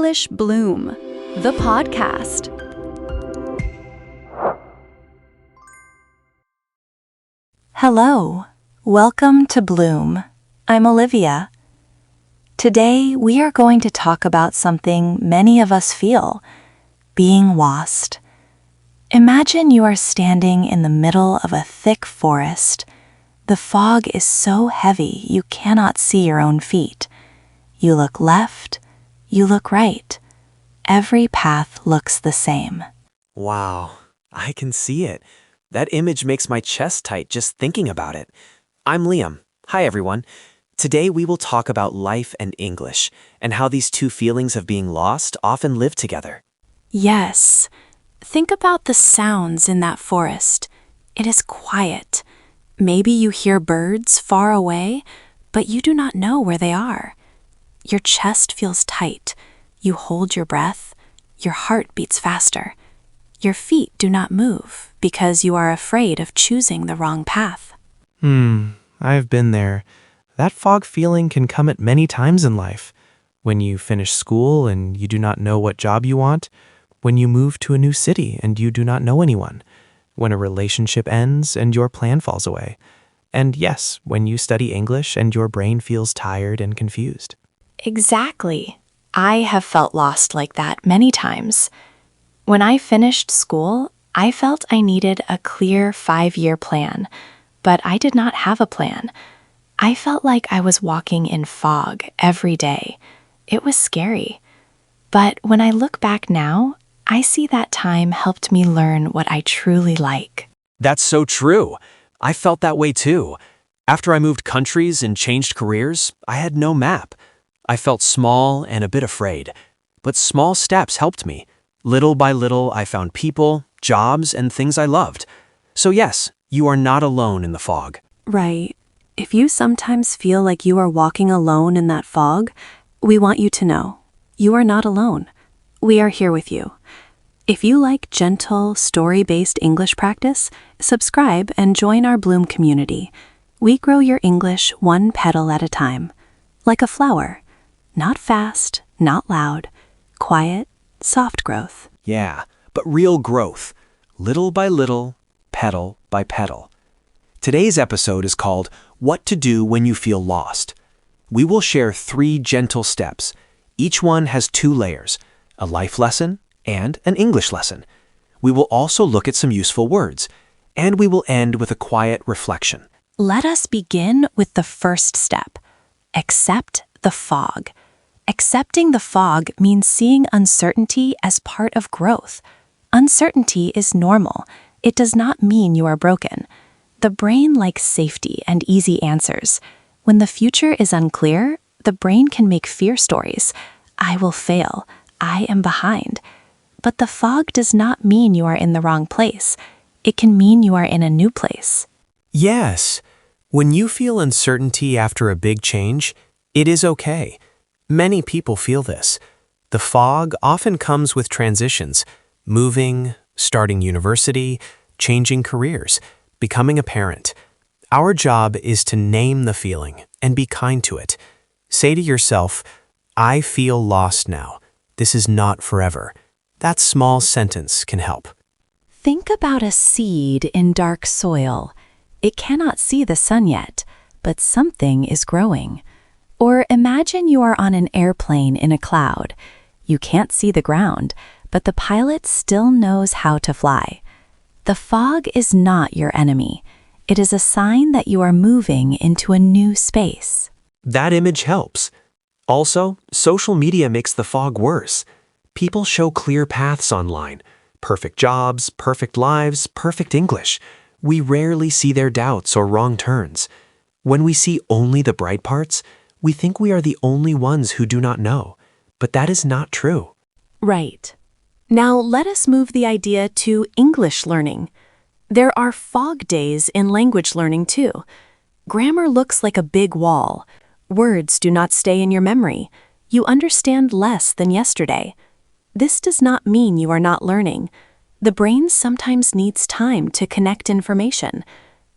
English Bloom, the podcast. Hello, welcome to Bloom. I'm Olivia. Today we are going to talk about something many of us feel, being lost. Imagine you are standing in the middle of a thick forest. The fog is so heavy you cannot see your own feet. You look left, you look right. Every path looks the same. Wow, I can see it. That image makes my chest tight just thinking about it. I'm Liam. Hi, everyone. Today we will talk about life and English and how these two feelings of being lost often live together. Yes, think about the sounds in that forest. It is quiet. Maybe you hear birds far away, but you do not know where they are. Your chest feels tight. You hold your breath. Your heart beats faster. Your feet do not move because you are afraid of choosing the wrong path. I've been there. That fog feeling can come at many times in life. When you finish school and you do not know what job you want. When you move to a new city and you do not know anyone. When a relationship ends and your plan falls away. And yes, when you study English and your brain feels tired and confused. Exactly. I have felt lost like that many times. When I finished school, I felt I needed a clear 5-year plan, but I did not have a plan. I felt like I was walking in fog every day. It was scary. But when I look back now, I see that time helped me learn what I truly like. That's so true. I felt that way too. After I moved countries and changed careers, I had no map. I felt small and a bit afraid, but small steps helped me. Little by little, I found people, jobs, and things I loved. So yes, you are not alone in the fog. Right. If you sometimes feel like you are walking alone in that fog, we want you to know you are not alone. We are here with you. If you like gentle, story-based English practice, subscribe and join our Bloom community. We grow your English one petal at a time, like a flower. Not fast, not loud, quiet, soft growth. Yeah, but real growth. Little by little, petal by petal. Today's episode is called What to Do When You Feel Lost. We will share 3 gentle steps. Each one has 2 layers, a life lesson and an English lesson. We will also look at some useful words, and we will end with a quiet reflection. Let us begin with the first step. Accept the fog. Accepting the fog means seeing uncertainty as part of growth. Uncertainty is normal. It does not mean you are broken. The brain likes safety and easy answers. When the future is unclear, the brain can make fear stories. I will fail. I am behind. But the fog does not mean you are in the wrong place. It can mean you are in a new place. Yes, when you feel uncertainty after a big change, it is okay. Many people feel this. The fog often comes with transitions, moving, starting university, changing careers, becoming a parent. Our job is to name the feeling and be kind to it. Say to yourself, I feel lost now. This is not forever. That small sentence can help. Think about a seed in dark soil. It cannot see the sun yet, but something is growing. Or imagine you are on an airplane in a cloud. You can't see the ground, but the pilot still knows how to fly. The fog is not your enemy. It is a sign that you are moving into a new space. That image helps. Also, social media makes the fog worse. People show clear paths online. Perfect jobs, perfect lives, perfect English. We rarely see their doubts or wrong turns. When we see only the bright parts, we think we are the only ones who do not know. But that is not true. Right. Now let us move the idea to English learning. There are fog days in language learning too. Grammar looks like a big wall. Words do not stay in your memory. You understand less than yesterday. This does not mean you are not learning. The brain sometimes needs time to connect information.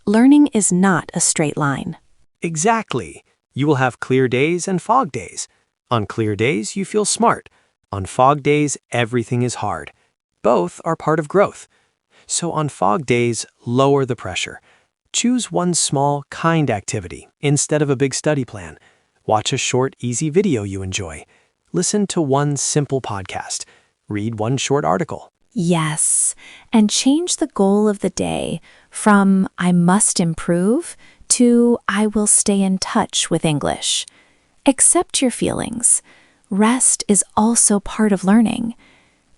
Learning is not a straight line. Exactly. You will have clear days and fog days. On clear days, you feel smart. On fog days, everything is hard. Both are part of growth. So on fog days, lower the pressure. Choose one small, kind activity instead of a big study plan. Watch a short, easy video you enjoy. Listen to one simple podcast. Read one short article. Yes, and change the goal of the day from I must improve to I will stay in touch with English. Accept your feelings. Rest is also part of learning.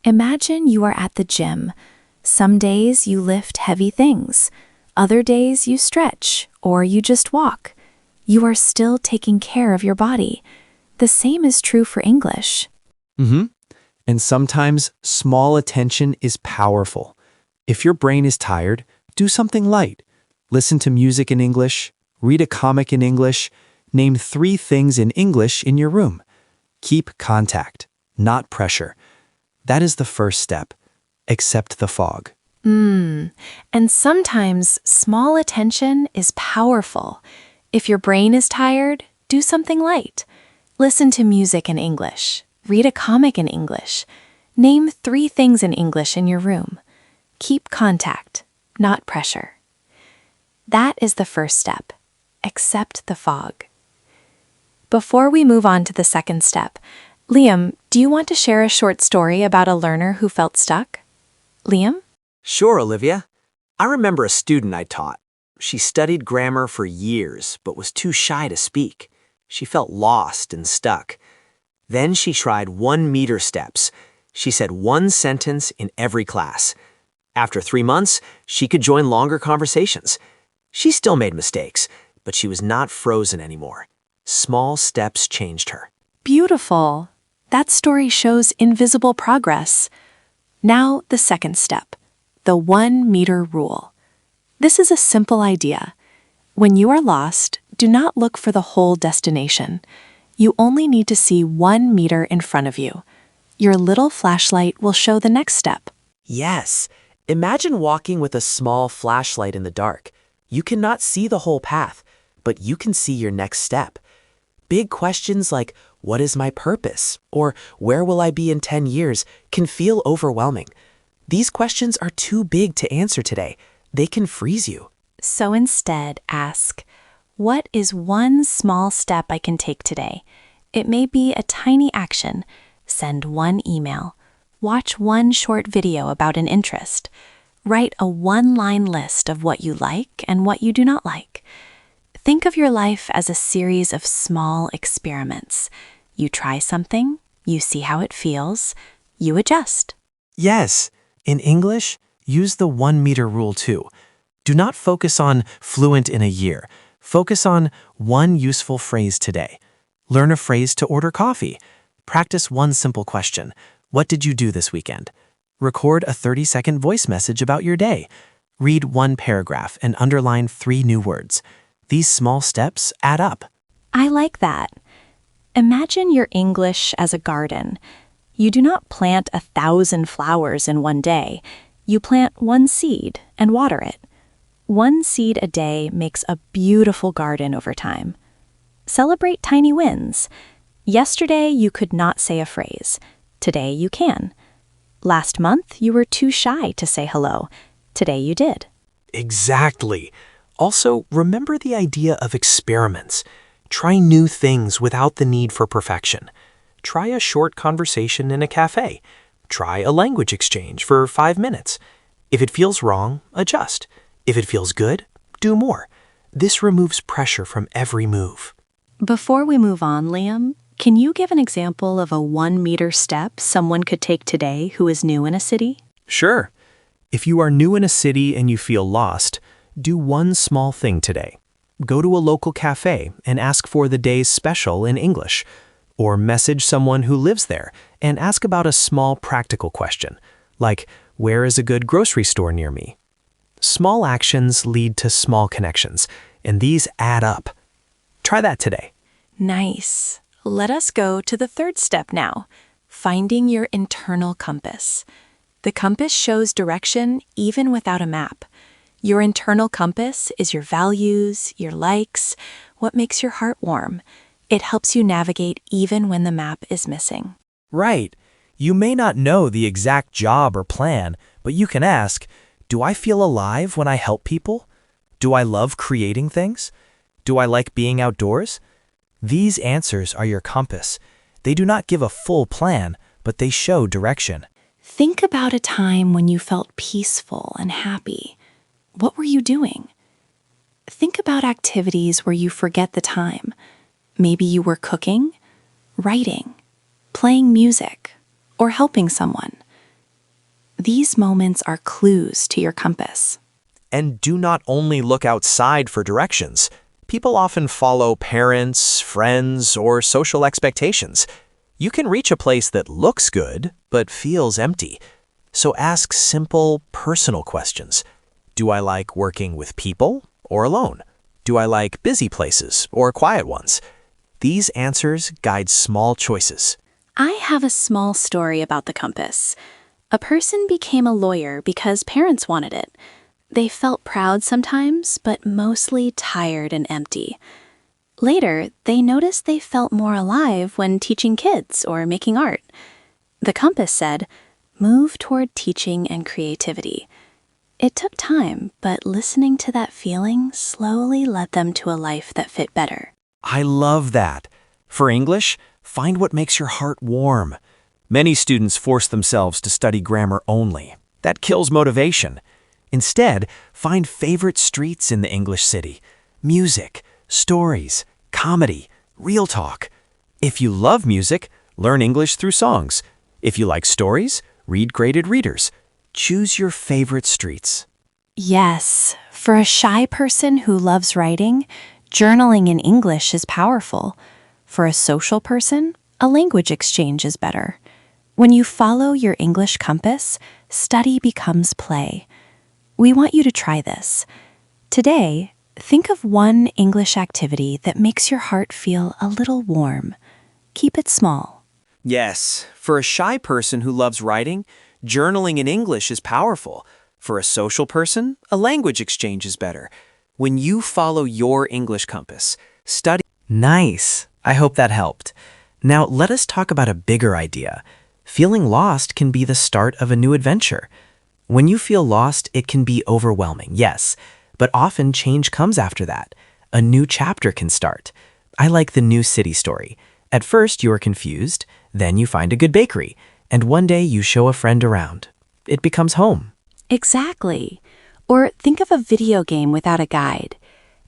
Imagine you are at the gym. Some days you lift heavy things. Other days you stretch or you just walk. You are still taking care of your body. The same is true for English. And sometimes small attention is powerful. If your brain is tired, do something light. Listen to music in English, read a comic in English, name 3 things in English in your room. Keep contact, not pressure. That is the first step. Accept the fog. And sometimes small attention is powerful. If your brain is tired, do something light. Listen to music in English. Read a comic in English. Name 3 things in English in your room. Keep contact, not pressure. That is the first step. Accept the fog. Before we move on to the second step, Liam, do you want to share a short story about a learner who felt stuck? Liam? Sure, Olivia. I remember a student I taught. She studied grammar for years, but was too shy to speak. She felt lost and stuck. Then she tried 1-meter steps. She said 1 sentence in every class. After 3 months, she could join longer conversations. She still made mistakes, but she was not frozen anymore. Small steps changed her. Beautiful. That story shows invisible progress. Now, the second step, the 1-meter rule. This is a simple idea. When you are lost, do not look for the whole destination. You only need to see 1 meter in front of you. Your little flashlight will show the next step. Yes. Imagine walking with a small flashlight in the dark. You cannot see the whole path, but you can see your next step. Big questions like, what is my purpose? Or where will I be in 10 years? Can feel overwhelming. These questions are too big to answer today. They can freeze you. So instead, ask, what is one small step I can take today? It may be a tiny action. Send 1 email. Watch 1 short video about an interest. Write a 1-line list of what you like and what you do not like. Think of your life as a series of small experiments. You try something, you see how it feels, you adjust. Yes, in English, use the 1-meter rule too. Do not focus on fluent in a year. Focus on 1 useful phrase today. Learn a phrase to order coffee. Practice 1 simple question. What did you do this weekend? Record a 30-second voice message about your day. Read 1 paragraph and underline 3 new words. These small steps add up. I like that. Imagine your English as a garden. You do not plant 1,000 flowers in one day. You plant 1 seed and water it. 1 seed a day makes a beautiful garden over time. Celebrate tiny wins. Yesterday you could not say a phrase. Today you can. Last month you were too shy to say hello. Today you did. Exactly. Also, remember the idea of experiments. Try new things without the need for perfection. Try a short conversation in a cafe. Try a language exchange for 5 minutes. If it feels wrong, adjust. If it feels good, do more. This removes pressure from every move. Before we move on, Liam, can you give an example of a 1-meter step someone could take today who is new in a city? Sure. If you are new in a city and you feel lost, do 1 small thing today. Go to a local cafe and ask for the day's special in English. Or message someone who lives there and ask about a small practical question, like, where is a good grocery store near me? Small actions lead to small connections, and these add up. Try that today. Nice. Let us go to the third step now, finding your internal compass. The compass shows direction even without a map. Your internal compass is your values, your likes, what makes your heart warm. It helps you navigate even when the map is missing. Right. You may not know the exact job or plan, but you can ask, do I feel alive when I help people? Do I love creating things? Do I like being outdoors? These answers are your compass. They do not give a full plan, but they show direction. Think about a time when you felt peaceful and happy. What were you doing? Think about activities where you forget the time. Maybe you were cooking, writing, playing music, or helping someone. These moments are clues to your compass. And do not only look outside for directions. People often follow parents, friends, or social expectations. You can reach a place that looks good, but feels empty. So ask simple, personal questions. Do I like working with people or alone? Do I like busy places or quiet ones? These answers guide small choices. I have a small story about the compass. A person became a lawyer because parents wanted it. They felt proud sometimes, but mostly tired and empty. Later, they noticed they felt more alive when teaching kids or making art. The compass said, move toward teaching and creativity. It took time, but listening to that feeling slowly led them to a life that fit better. I love that. For English, find what makes your heart warm. Many students force themselves to study grammar only. That kills motivation. Instead, find favorite streets in the English city. Music, stories, comedy, real talk. If you love music, learn English through songs. If you like stories, read graded readers. Choose your favorite streets. Yes, for a shy person who loves writing, journaling in English is powerful. For a social person, a language exchange is better. When you follow your English compass, study becomes play. We want you to try this. Today, think of one English activity that makes your heart feel a little warm. Keep it small. Yes, for a shy person who loves writing, journaling in English is powerful. For a social person, a language exchange is better. When you follow your English compass, study. Nice. I hope that helped. Now let us talk about a bigger idea. Feeling lost can be the start of a new adventure. When you feel lost, it can be overwhelming, yes, but often change comes after that. A new chapter can start. I like the new city story. At first, you are confused, then you find a good bakery, and one day you show a friend around. It becomes home. Exactly. Or think of a video game without a guide.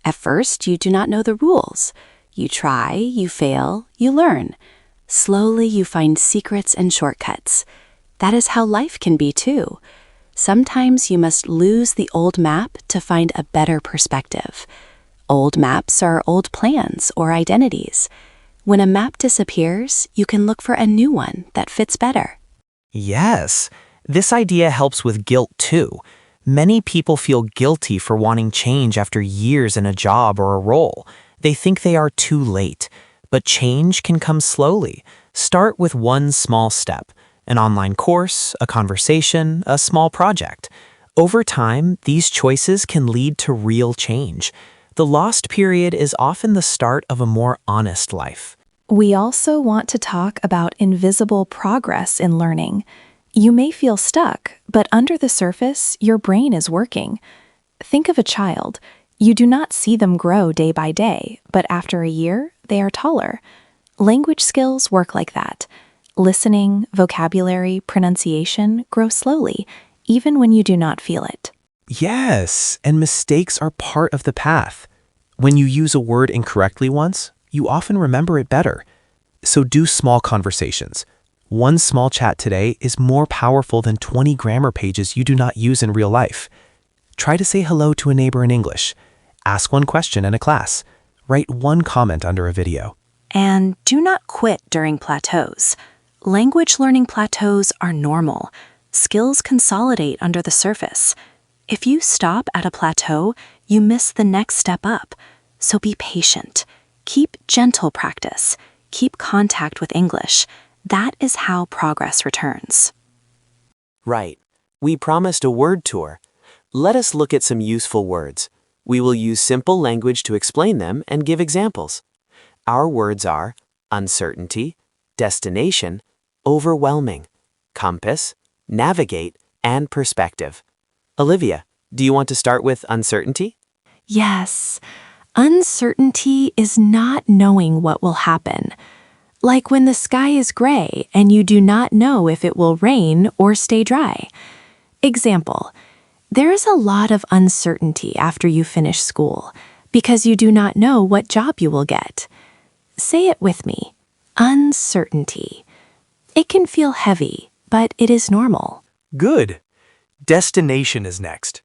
At first, you do not know the rules. You try, you fail, you learn. Slowly, you find secrets and shortcuts. That is how life can be too. Sometimes you must lose the old map to find a better perspective. Old maps are old plans or identities. When a map disappears, you can look for a new one that fits better. Yes, this idea helps with guilt too. Many people feel guilty for wanting change after years in a job or a role. They think they are too late, but change can come slowly. Start with one small step, an online course, a conversation, a small project. Over time, these choices can lead to real change. The lost period is often the start of a more honest life. We also want to talk about invisible progress in learning. You may feel stuck, but under the surface, your brain is working. Think of a child. You do not see them grow day by day, but after a year, they are taller. Language skills work like that. Listening, vocabulary, pronunciation grow slowly, even when you do not feel it. Yes, and mistakes are part of the path. When you use a word incorrectly once, you often remember it better. So do small conversations. One small chat today is more powerful than 20 grammar pages you do not use in real life. Try to say hello to a neighbor in English. Ask one question in a class. Write one comment under a video. And do not quit during plateaus. Language learning plateaus are normal. Skills consolidate under the surface. If you stop at a plateau, you miss the next step up. So be patient. Keep gentle practice. Keep contact with English. That is how progress returns. Right. We promised a word tour. Let us look at some useful words. We will use simple language to explain them and give examples. Our words are uncertainty, destination, overwhelming, compass, navigate, and perspective. Olivia, do you want to start with uncertainty? Yes, uncertainty is not knowing what will happen. Like when the sky is gray and you do not know if it will rain or stay dry. Example, there is a lot of uncertainty after you finish school because you do not know what job you will get. Say it with me, uncertainty. It can feel heavy, but it is normal. Good. Destination is next.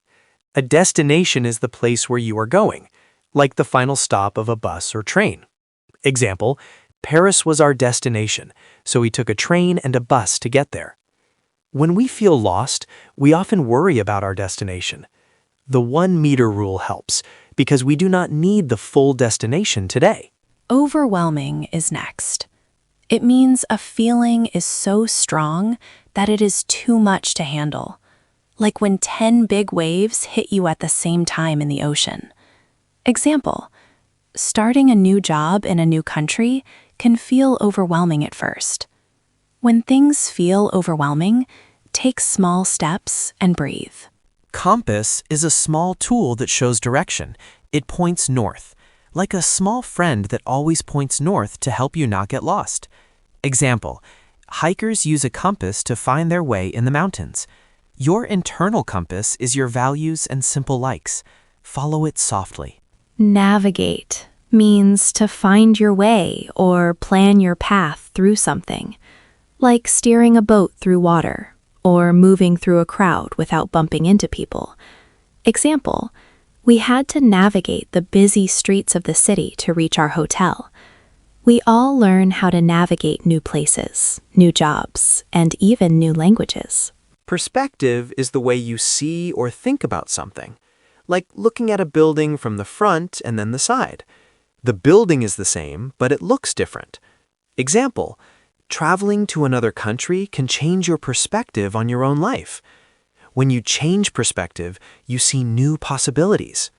A destination is the place where you are going, like the final stop of a bus or train. Example, Paris was our destination, so we took a train and a bus to get there. When we feel lost, we often worry about our destination. The 1 meter rule helps because we do not need the full destination today. Overwhelming is next. It means a feeling is so strong that it is too much to handle, like when 10 big waves hit you at the same time in the ocean. Example, starting a new job in a new country can feel overwhelming at first. When things feel overwhelming, take small steps and breathe. Compass is a small tool that shows direction. It points north, like a small friend that always points north to help you not get lost. Example, hikers use a compass to find their way in the mountains. Your internal compass is your values and simple likes. Follow it softly. Navigate means to find your way or plan your path through something, like steering a boat through water or moving through a crowd without bumping into people. Example, we had to navigate the busy streets of the city to reach our hotel. We all learn how to navigate new places, new jobs, and even new languages. Perspective is the way you see or think about something, like looking at a building from the front and then the side. The building is the same, but it looks different. Example, traveling to another country can change your perspective on your own life. When you change perspective, you see new possibilities.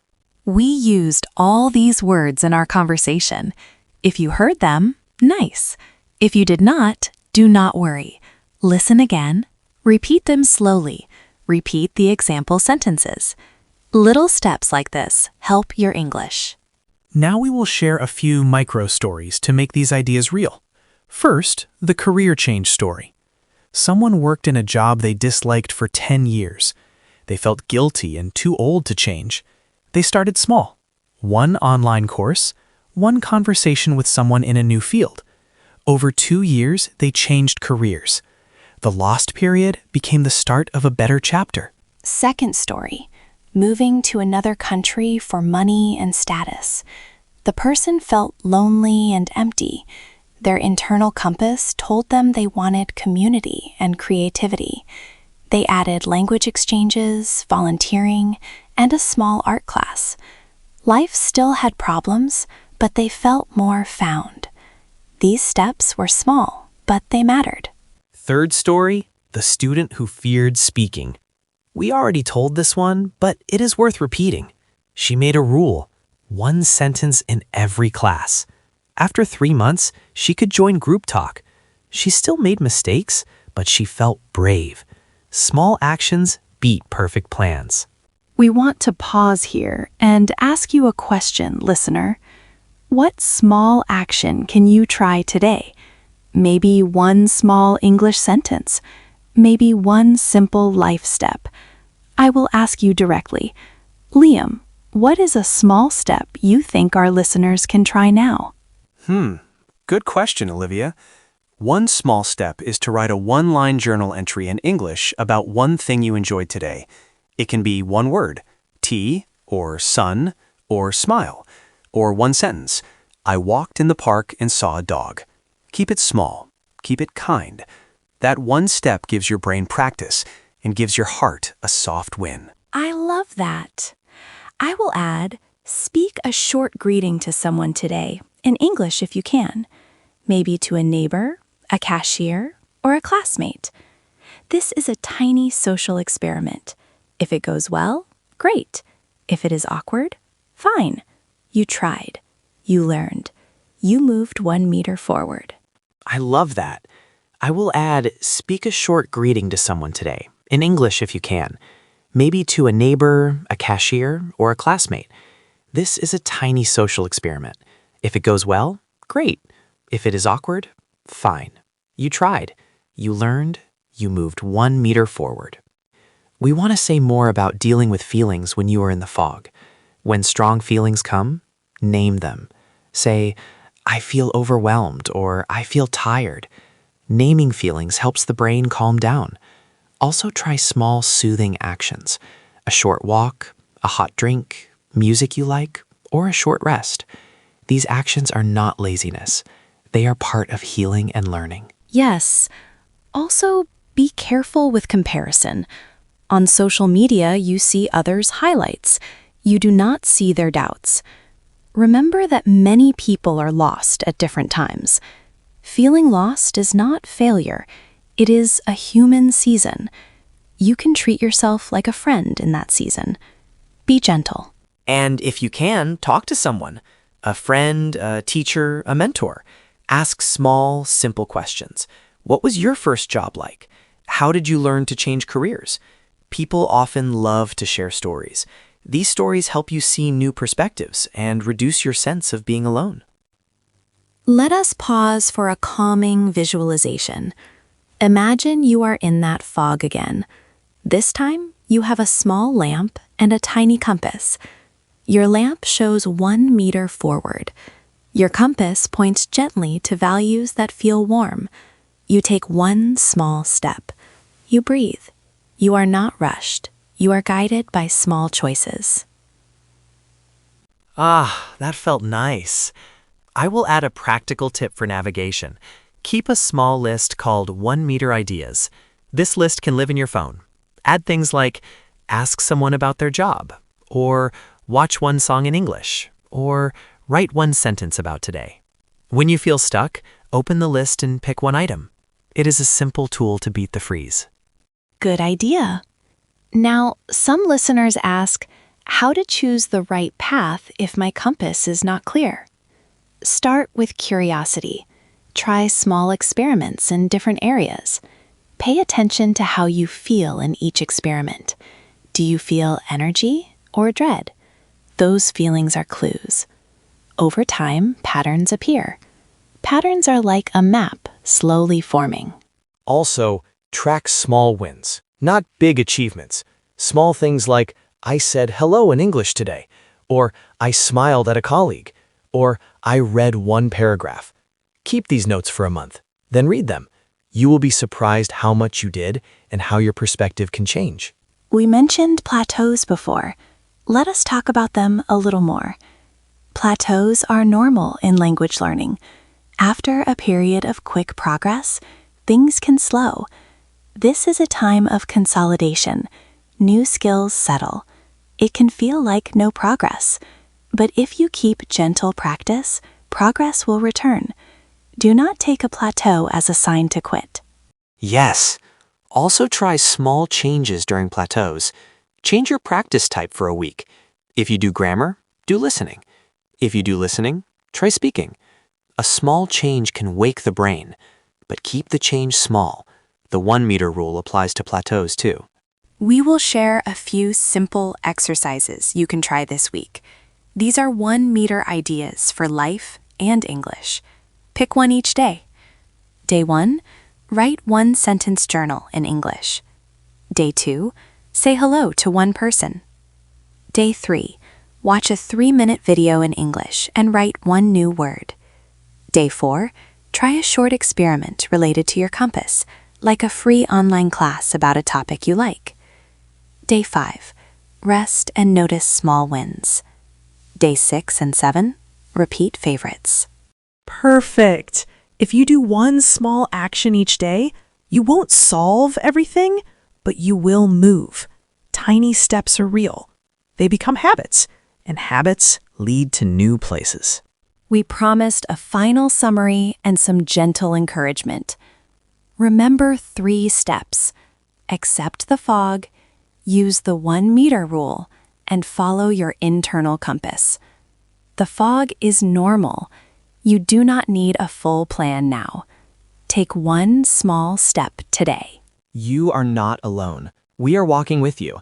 We used all these words in our conversation. If you heard them, nice. If you did not, do not worry. Listen again. Repeat them slowly. Repeat the example sentences. Little steps like this help your English. Now we will share a few micro stories to make these ideas real. First, the career change story. Someone worked in a job they disliked for 10 years. They felt guilty and too old to change. They started small. 1 online course, 1 conversation with someone in a new field. Over 2 years, they changed careers. The lost period became the start of a better chapter. Second story, moving to another country for money and status. The person felt lonely and empty. Their internal compass told them they wanted community and creativity. They added language exchanges, volunteering, and a small art class. Life still had problems, but they felt more found. These steps were small, but they mattered. Third story, the student who feared speaking. We already told this one, but it is worth repeating. She made a rule, 1 sentence in every class. After 3 months, she could join group talk. She still made mistakes, but she felt brave. Small actions beat perfect plans. We want to pause here and ask you a question, listener. What small action can you try today? Maybe 1 small English sentence. Maybe 1 simple life step. I will ask you directly. Liam, what is a small step you think our listeners can try now? Good question, Olivia. One small step is to write a 1-line journal entry in English about one thing you enjoyed today. It can be 1 word, tea, or sun, or smile, or 1 sentence. I walked in the park and saw a dog. Keep it small. Keep it kind. That 1 step gives your brain practice and gives your heart a soft win. I love that. I will add, speak a short greeting to someone today, in English if you can. Maybe to a neighbor, a cashier, or a classmate. This is a tiny social experiment. If it goes well, great. If it is awkward, fine. You tried. You learned. You moved 1 meter forward. I love that. I will add, speak a short greeting to someone today, in English if you can. Maybe to a neighbor, a cashier, or a classmate. This is a tiny social experiment. If it goes well, great. If it is awkward, fine. You tried. You learned. You moved 1 meter forward. We want to say more about dealing with feelings when you are in the fog. When strong feelings come, name them. Say, I feel overwhelmed, or I feel tired. Naming feelings helps the brain calm down. Also try small soothing actions. A short walk, a hot drink, music you like, or a short rest. These actions are not laziness. They are part of healing and learning. Yes. Also, be careful with comparison. On social media, you see others' highlights. You do not see their doubts. Remember that many people are lost at different times. Feeling lost is not failure. It is a human season. You can treat yourself like a friend in that season. Be gentle. And if you can, talk to someone, a friend, a teacher, a mentor. Ask small, simple questions. What was your first job like? How did you learn to change careers? People often love to share stories. These stories help you see new perspectives and reduce your sense of being alone. Let us pause for a calming visualization. Imagine you are in that fog again. This time, you have a small lamp and a tiny compass. Your lamp shows 1 meter forward. Your compass points gently to values that feel warm. You take 1 small step. You breathe. You are not rushed. You are guided by small choices. Ah, that felt nice. I will add a practical tip for navigation. Keep a small list called 1 meter ideas. This list can live in your phone. Add things like ask someone about their job, or watch 1 song in English, or write 1 sentence about today. When you feel stuck, open the list and pick 1 item. It is a simple tool to beat the freeze. Good idea. Now, some listeners ask how to choose the right path if my compass is not clear. Start with curiosity. Try small experiments in different areas. Pay attention to how you feel in each experiment. Do you feel energy or dread? Those feelings are clues. Over time, patterns appear. Patterns are like a map slowly forming. Also, track small wins, not big achievements. Small things like, I said hello in English today, or I smiled at a colleague, or I read 1 paragraph. Keep these notes for a month, then read them. You will be surprised how much you did and how your perspective can change. We mentioned plateaus before. Let us talk about them a little more. Plateaus are normal in language learning. After a period of quick progress, things can slow. This is a time of consolidation. New skills settle. It can feel like no progress. But if you keep gentle practice, progress will return. Do not take a plateau as a sign to quit. Yes. Also try small changes during plateaus. Change your practice type for a week. If you do grammar, do listening. If you do listening, try speaking. A small change can wake the brain, but keep the change small. The 1 meter rule applies to plateaus too. We will share a few simple exercises you can try this week. These are 1 meter ideas for life and English. Pick 1 each day. Day 1, write 1 sentence journal in English. Day 2, say hello to 1 person. Day 3, watch a 3-minute video in English and write 1 new word. Day 4, try a short experiment related to your compass, like a free online class about a topic you like. Day 5, rest and notice small wins. Day 6 and 7, repeat favorites. Perfect. If you do 1 small action each day, you won't solve everything, but you will move. Tiny steps are real. They become habits, and habits lead to new places. We promised a final summary and some gentle encouragement. Remember 3 steps. Accept the fog, use the 1 meter rule, and follow your internal compass. The fog is normal. You do not need a full plan now. Take one small step today. You are not alone. We are walking with you.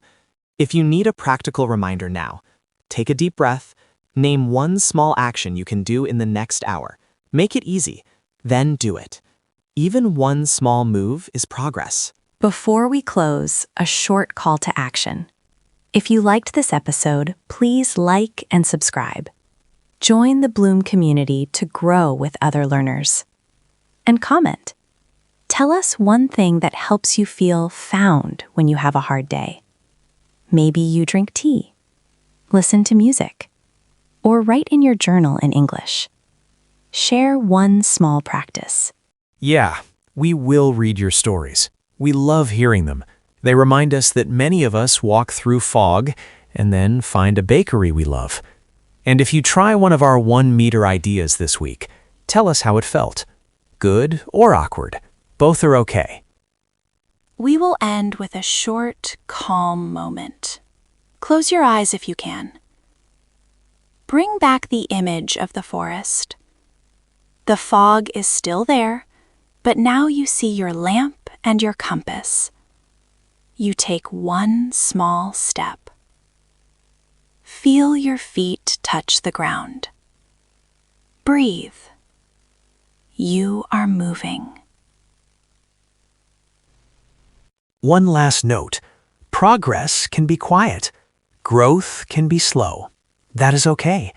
If you need a practical reminder now, take a deep breath, name one small action you can do in the next hour. Make it easy, then do it. Even one small move is progress. Before we close, a short call to action. If you liked this episode, please like and subscribe. Join the Bloom community to grow with other learners. And comment. Tell us one thing that helps you feel found when you have a hard day. Maybe you drink tea, listen to music, or write in your journal in English. Share one small practice. Yeah, we will read your stories. We love hearing them. They remind us that many of us walk through fog and then find a bakery we love. And if you try one of our 1-meter ideas this week, tell us how it felt. Good or awkward, both are okay. We will end with a short, calm moment. Close your eyes if you can. Bring back the image of the forest. The fog is still there, but now you see your lamp and your compass. You take one small step. Feel your feet touch the ground. Breathe. You are moving. One last note. Progress can be quiet. Growth can be slow. That is okay.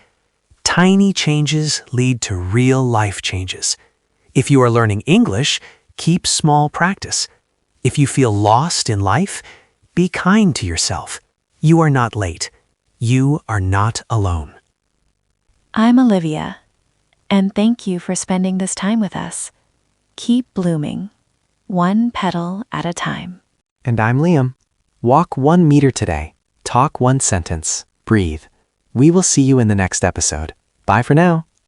Tiny changes lead to real life changes. If you are learning English, keep small practice. If you feel lost in life, be kind to yourself. You are not late. You are not alone. I'm Olivia, and thank you for spending this time with us. Keep blooming, one petal at a time. And I'm Liam. Walk 1 meter today. Talk 1 sentence. Breathe. We will see you in the next episode. Bye for now.